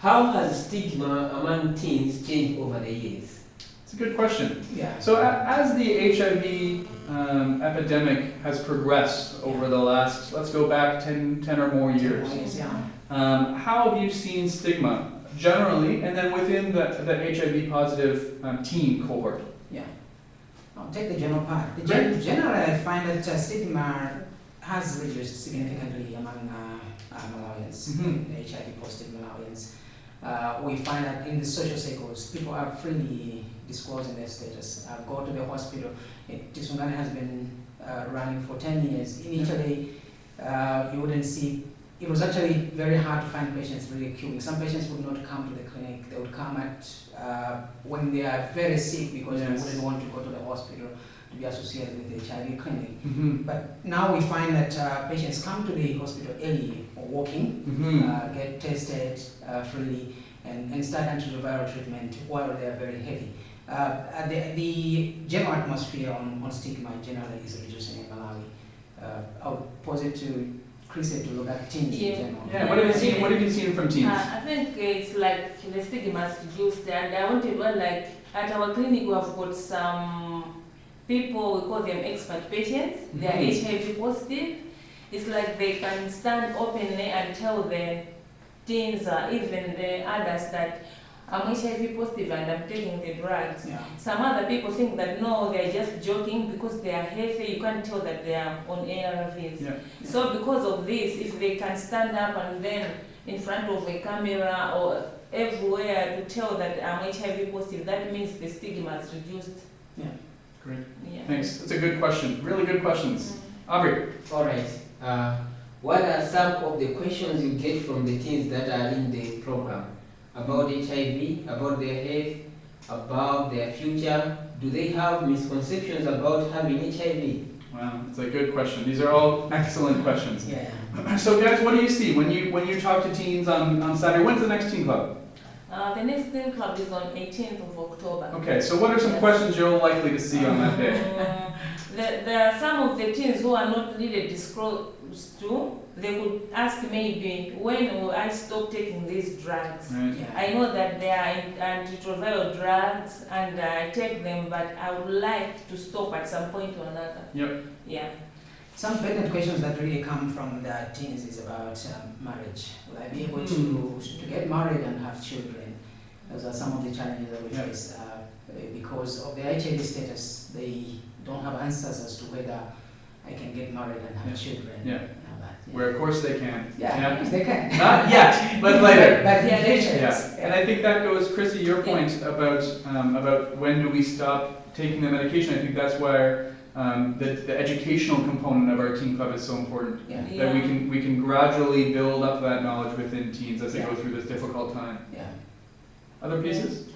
How has stigma among teens changed over the years? It's a good question. So as the HIV epidemic has progressed over the last, let's go back 10 or more years, how have you seen stigma generally and then within the HIV positive teen cohort? I'll take the general part. Generally, I find that stigma has reduced significantly among Malawians, HIV positive Malawians. We find that in the social circles, people are freely disclosing their status. Go to the hospital. Tisungane has been running for 10 years. Initially, you wouldn't see, it was actually very hard to find patients really queuing. Some patients would not come to the clinic. They would come when they are very sick because they wouldn't want to go to the hospital to be associated with the HIV clinic. But now we find that patients come to the hospital early or walking, get tested freely, and start antiretroviral treatment while they are very heavy. The general atmosphere on stigma generally is reducing in Malawi. I'll pose it to Chrissie to look at teens in general. What have you seen from teens? I think it's like the stigma is reduced, and I wanted one, like at our clinic we have got some people, we call them expert patients, they are HIV positive. It's like they can stand openly and tell the teens or even the others that I'm HIV positive and I'm taking the drugs. Yeah. Some other people think that no, they're just joking because they are healthy. You can't tell that they are on ARVs. Yeah. So because of this, if they can stand up and then in front of a camera or everywhere to tell that I'm HIV positive, that means the stigma is reduced. Yeah. Great. Yeah. Thanks. That's a good question. Really good questions. Aubrey. All right. What are some of the questions you get from the teens that are in the program? About HIV, about their health, about their future? Do they have misconceptions about having HIV? Wow, it's a good question. These are all excellent questions. Yeah. So guys, what do you see when you talk to teens on Saturday? When's the next teen club? The next teen club is on 18th of October. Okay, so what are some questions you're likely to see on that day? There are some of the teens who are not really disclosed to. They would ask maybe, when will I stop taking these drugs? Right. Yeah. I know that they are antiretroviral drugs and I take them, but I would like to stop at some point or another. Yep. Yeah. Some pertinent questions that really come from the teens is about marriage. Will I be able to get married and have children? Those are some of the challenges that we face. Because of the HIV status, they don't have answers as to whether I can get married and have children. Yeah. Where of course they can. Yeah, they can. Not yet, but later. But Yeah, later, Yeah. And I think that goes, Chrissie, your point about when do we stop taking the medication. I think that's where the educational component of our teen club is so important. Yeah. That we can gradually build up that knowledge within teens as they go through this difficult time. Yeah. Other pieces?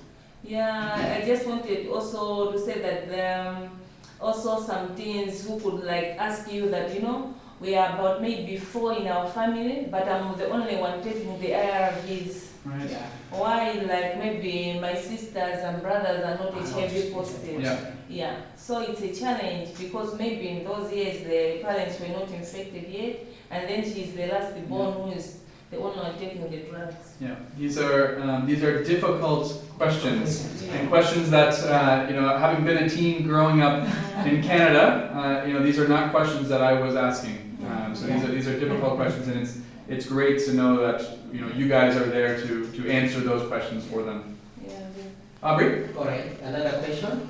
Yeah, I just wanted also to say that also some teens who could like ask you that, you know, we are about maybe 4 in our family, but I'm the only one taking the ARVs. Right. Yeah. Why, like maybe my sisters and brothers are not HIV positive? Yeah. Yeah. So it's a challenge because maybe in those years the parents were not infected yet, and then she's the last born who is the only one taking the drugs. Yeah. These are difficult questions. Yeah. And questions that, having been a teen growing up in Canada, these are not questions that I was asking. So these are difficult questions, and it's great to know that you guys are there to answer those questions for them. Yeah. Aubrey? All right, another question.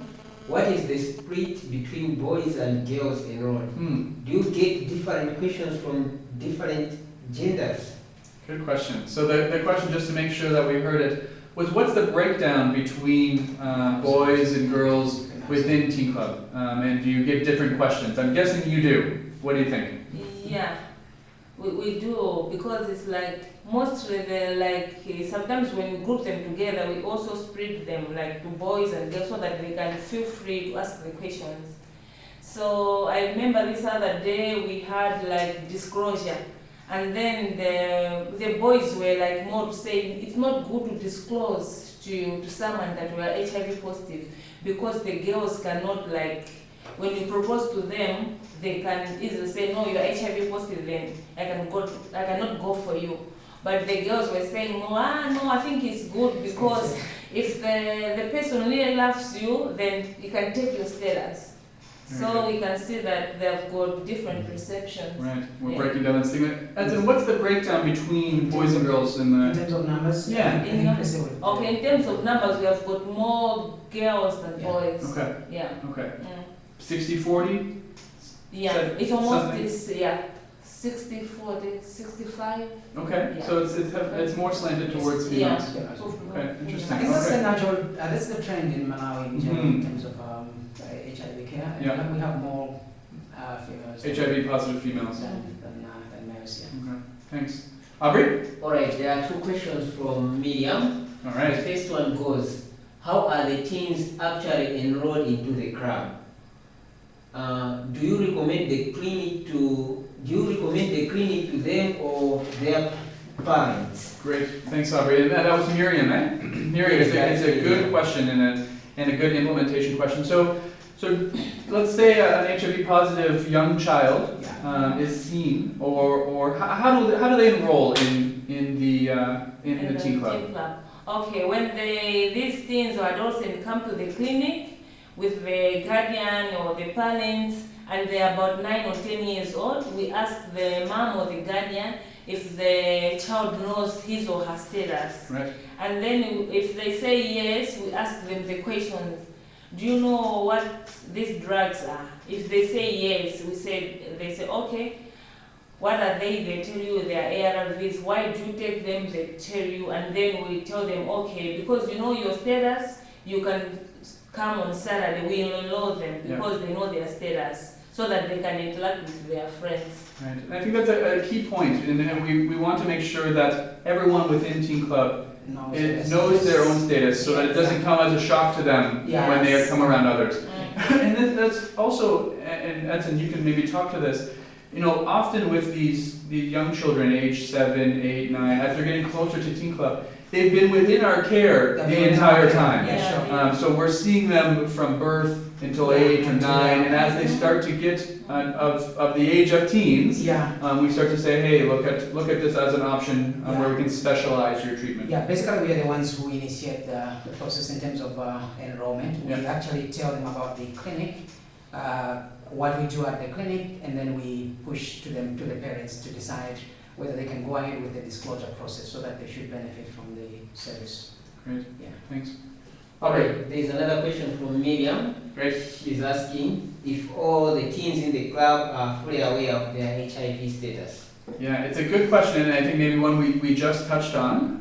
What is the split between boys and girls enrolled? Do you get different questions from different genders? Good question. So the question, just to make sure that we heard it, was what's the breakdown between boys and girls within Teen Club? And do you get different questions? I'm guessing you do. What do you think? Yeah, we do, because it's like mostly they're like sometimes when we group them together, we also split them like to boys and girls so that they can feel free to ask the questions. So I remember this other day we had like disclosure, and then the boys were like more saying it's not good to disclose to someone that we are HIV positive, because the girls cannot, like, when you propose to them, they can easily say, no, you are HIV positive, then I cannot go for you. But the girls were saying, no, I think it's good, because if the person really loves you, then you can take your status. So we can see that they've got different perceptions. Right, we're breaking down the stigma. Edson, what's the breakdown between boys and girls in In the... terms of numbers? Yeah. Okay, in terms of numbers, we have got more girls than boys. Okay, Yeah. okay. 60-40? Yeah, Said it's almost something. this, yeah, 60, 40, 65. Okay, Yeah. so it's more slanted towards females. Okay, interesting. I think that's the Okay. natural, that's the trend in Malawi in general in terms of HIV care. Yeah. We have more females HIV positive females. than males, yeah. Okay, thanks. Aubrey? All right, there are 2 questions from Miriam. All The right. first one goes, how are the teens actually enrolled into the club? Do you recommend the clinic to them or their parents? Great, thanks Aubrey. And that was Miriam, eh? Miriam, it's a good question and a good implementation question. So let's say an HIV positive young child is seen, or how do they enroll in the teen club? Okay, when these teens or adolescents come to the clinic, with the guardian or the parents, and they're about 9 or 10 years old, we ask the mom or the guardian if the child knows his or her status. Right. And then if they say yes, we ask them the questions. Do you know what these drugs are? If they say yes, they say, okay, what are they? They tell you they are ARVs. Why do you take them? They tell you, and then we tell them, okay, because you know your status, you can come on Saturday, we enroll them because they know their status, so that they can interact with their friends. Right. And I think that's a key point, and we want to make sure that everyone within Teen Club knows their own status, so that it doesn't come as a shock to them when they come around others. And then that's also, and Edson, you can maybe talk to this, often with these young children, age 7, 8, 9, as they're getting closer to Teen Club, they've been within our care the entire time. So we're seeing them from birth until 8 or 9, and as they start to get of the age of teens, we start to say, hey, look at this as an option where we can specialize your treatment. Yeah, basically we are the ones who initiate the process in terms of enrollment. We actually tell them about the clinic, what we do at the clinic, and then we push to the parents to decide whether they can go ahead with the disclosure process so that they should benefit from the service. Great. Yeah. Thanks. Alright, there is another question from Miriam. Great. She's asking if all the teens in the club are fully aware of their HIV status. Yeah, it's a good question, and I think maybe one we just touched on.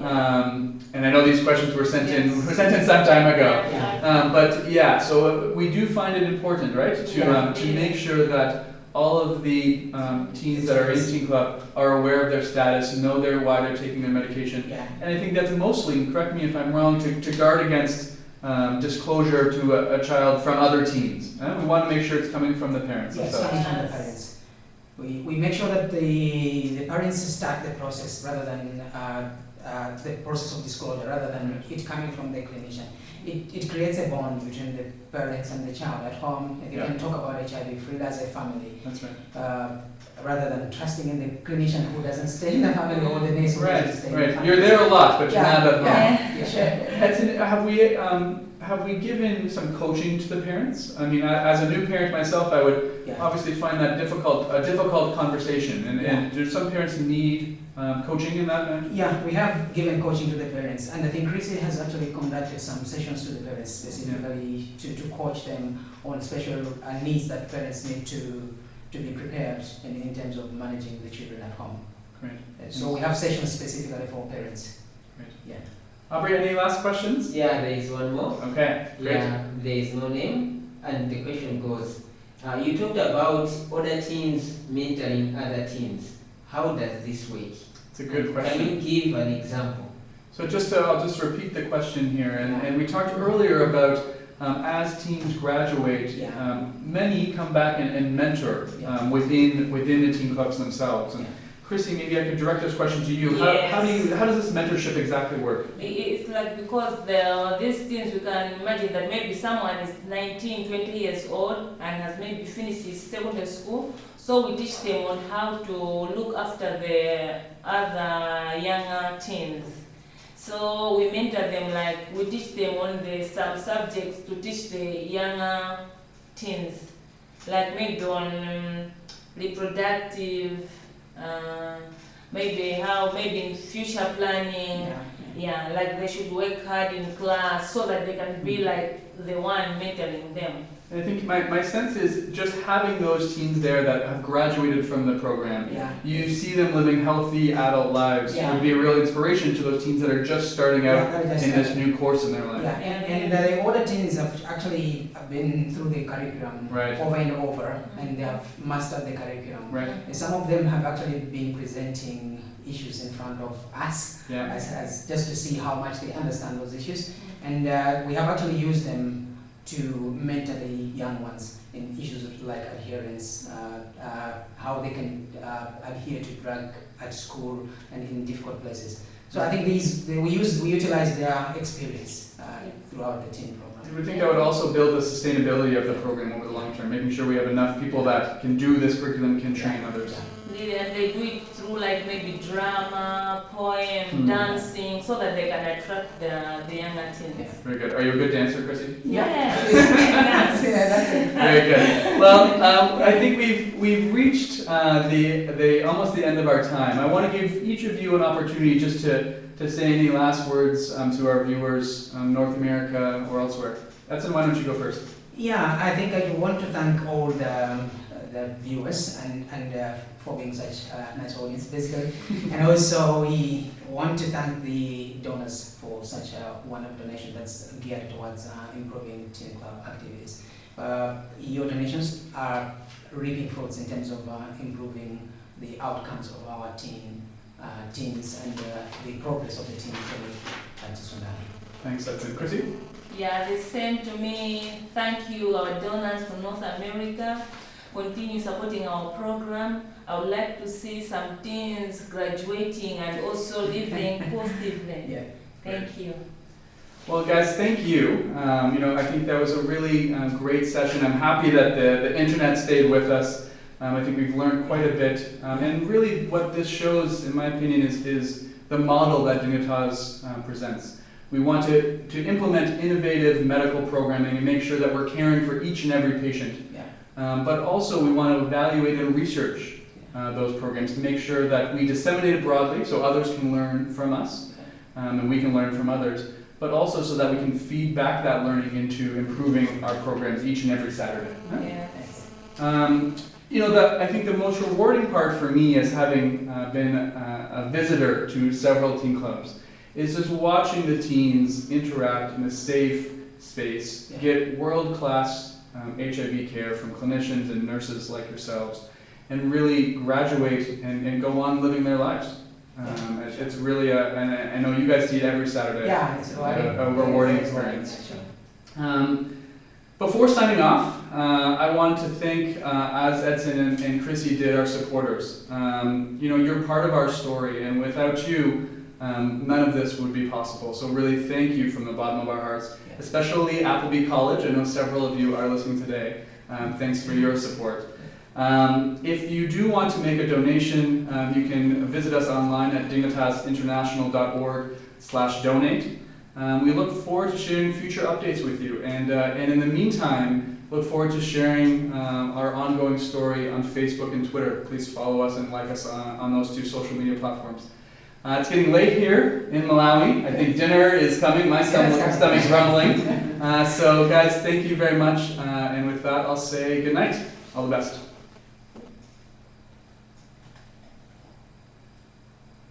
And I know these questions were sent in some time ago. But yeah, so we do find it important, right, to make sure that all of the teens that are in Teen Club are aware of their status, know why they're taking their medication. And I think that's mostly, correct me if I'm wrong, to guard against disclosure to a child from other teens. We want to make sure it's coming from the parents. Yes, coming from the parents. We make sure that the parents start the process rather than the process of disclosure, rather than it coming from the clinician. It creates a bond between the parents and the child at home. They can talk about HIV freely as a family. That's right. Rather than trusting in the clinician who doesn't stay in the family or the nurse who doesn't stay in the family. You're there a lot, but you're not at home. Yeah. Have we given some coaching to the parents? I mean, as a new parent myself, I would obviously find that a difficult conversation. And do some parents need coaching in that manner? Yeah, we have given coaching to the parents, and I think Chrissie has actually conducted some sessions to the parents specifically to coach them on special needs that parents need to be prepared in terms of managing the children at home. Great. So we have sessions specifically for parents. Great. Yeah. Aubrey, any last questions? Yeah, there is one more. Okay, great. Yeah, there is no name, and the question goes, you talked about other teens mentoring other teens. How does this work? It's a good question. Can you give an example? So I'll just repeat the question here, and we talked earlier about as teens graduate, many come back and mentor within the teen clubs themselves. And Chrissie, maybe I could direct this question to you. How does this mentorship exactly work? It's like because these teens, you can imagine that maybe someone is 19, 20 years old and has maybe finished his secondary school. So we teach them on how to look after the other younger teens. So we mentor them, like we teach them on some subjects to teach the younger teens, like maybe on reproductive, maybe in future planning, like they should work hard in class so that they can be like the one mentoring them. I think my sense is just having those teens there that have graduated from the program, you see them living healthy adult lives. It would be a real inspiration to those teens that are just starting out in this new course in their life. And the older teens have actually been through the curriculum over and over, and they have mastered the curriculum. And some of them have actually been presenting issues in front of us as just to see how much they understand those issues. And we have actually used them to mentor the young ones in issues like adherence, how they can adhere to drug at school and in difficult places. So I think we utilize their experience throughout the teen program. I would think that would also build the sustainability of the program over the long term, making sure we have enough people that can do this curriculum, can train others. they do it through like maybe drama, poem, dancing, so that they can attract the younger teens. Very good. Are you a good dancer, Chrissie? Yes. That's it. Very good. Well, I think we've reached the almost the end of our time. I want to give each of you an opportunity just to say any last words to our viewers, North America or elsewhere. Edson, why don't you go first? Yeah, I think I want to thank all the viewers and for being such a nice audience, basically. And also we want to thank the donors for such a wonderful donation that's geared towards improving teen club activities. Your donations are reaping fruits in terms of improving the outcomes of our teams and the progress of the team at Sundani. Thanks, Edson. Chrissie? Yeah, the same to me. Thank you, our donors from North America. Continue supporting our program. I would like to see some teens graduating and also living positively. Yeah. Thank you. Well, guys, thank you. I think that was a really great session. I'm happy that the internet stayed with us. I think we've learned quite a bit. And really what this shows, in my opinion, is the model that Dignitas presents. We want to implement innovative medical programming and make sure that we're caring for each and every patient. Yeah. But also we want to evaluate and research those programs to make sure that we disseminate it broadly so others can learn from us and we can learn from others, but also so that we can feed back that learning into improving our programs each and every Saturday. I think the most rewarding part for me as having been a visitor to several teen clubs is just watching the teens interact in a safe space, get world-class HIV care from clinicians and nurses like yourselves, and really graduate and go on living their lives. It's really and I know you guys see it every Saturday. Yeah, it's a rewarding experience. Before signing off, I want to thank, as Edson and Chrissie did, our supporters. You're part of our story, and without you, none of this would be possible. So really thank you from the bottom of our hearts, especially Appleby College. I know several of you are listening today. Thanks for your support. If you do want to make a donation, you can visit us online at dignitasinternational.org/donate. We look forward to sharing future updates with you, and in the meantime, look forward to sharing our ongoing story on Facebook and Twitter. Please follow us and like us on those two social media platforms. It's getting late here in Malawi. I think dinner is coming. My stomach's rumbling. So guys, thank you very much. And with that, I'll say good night. All the best.